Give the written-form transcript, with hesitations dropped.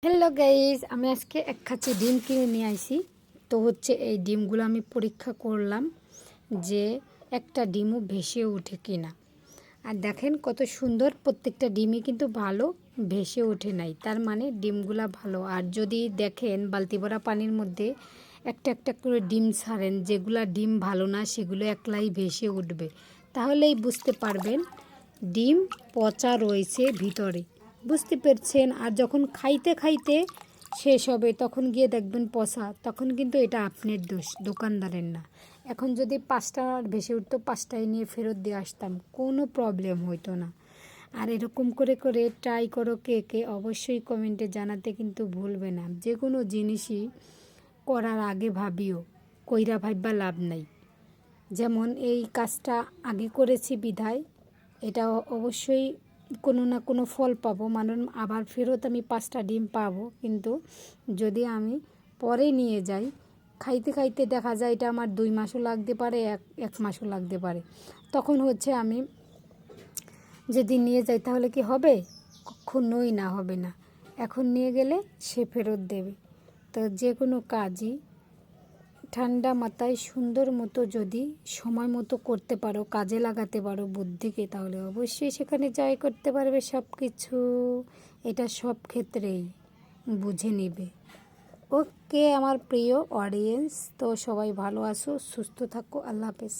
Hello guys, আমি আজকে এক খাঁচি ডিম কিনে নিয়ে আইছি। তো হচ্ছে এই ডিমগুলো আমি পরীক্ষা করলাম যে একটা ডিমও ভেসে ওঠে কিনা। আর দেখেন কত সুন্দর, প্রত্যেকটা ডিমই কিন্তু ভালো, ভেসে ওঠে নাই, তার মানে ডিমগুলা ভালো। আর যদি দেখেন বালতি ভরা পানির মধ্যে একটা একটা করে ডিম ছাড়েন, যেগুলা ডিম ভালো না সেগুলো একলাই ভেসে উঠবে, তাহলেই বুঝতে পারবেন ডিম পচা রয়েছে ভিতরে। বুঝতে পারছেন? আর যখন খাইতে খাইতে শেষ হবে তখন গিয়ে দেখবেন পচা, তখন কিন্তু এটা আপনার দোষ, দোকানদারের না। এখন যদি 5টা ভেসে উঠতো, 5টাই নিয়ে ফেরত দিয়ে আসতাম, কোনো প্রবলেম হইতো না। আর এরকম করে করে ট্রাই করো কে কে, অবশ্যই কমেন্টে জানাতে কিন্তু ভুলবে না। যে কোনো জিনিসই করার আগে ভাবিও, কইরা ভাববা লাভ নাই। যেমন এই কাজটা আগে করেছি বিধায় এটা অবশ্যই কোনো না কোনো ফল পাবো, মানে আবার ফেরত আমি 5টা ডিম পাবো। কিন্তু যদি আমি পরে নিয়ে যাই, খাইতে খাইতে দেখা যায় এটা আমার 2 মাসও লাগতে পারে, এক মাসও লাগতে পারে, তখন হচ্ছে আমি যদি নিয়ে যাই তাহলে কি হবে? কখনোই না, হবে না। এখন নিয়ে গেলে সে ফেরত দেবে। তো যে কোনো কাজই ঠান্ডা মাথায় সুন্দর মতো যদি সময় মতো করতে পারো, কাজে লাগাতে পারো বুদ্ধিকে, তাহলে অবশ্যই সেখানে জয় করতে পারবে সব কিছু। এটা সব ক্ষেত্রেই বুঝে নিবে। ওকে আমার প্রিয় অডিয়েন্স, তো সবাই ভালো আছো, সুস্থ থাকো, আল্লাহ হাফেজ।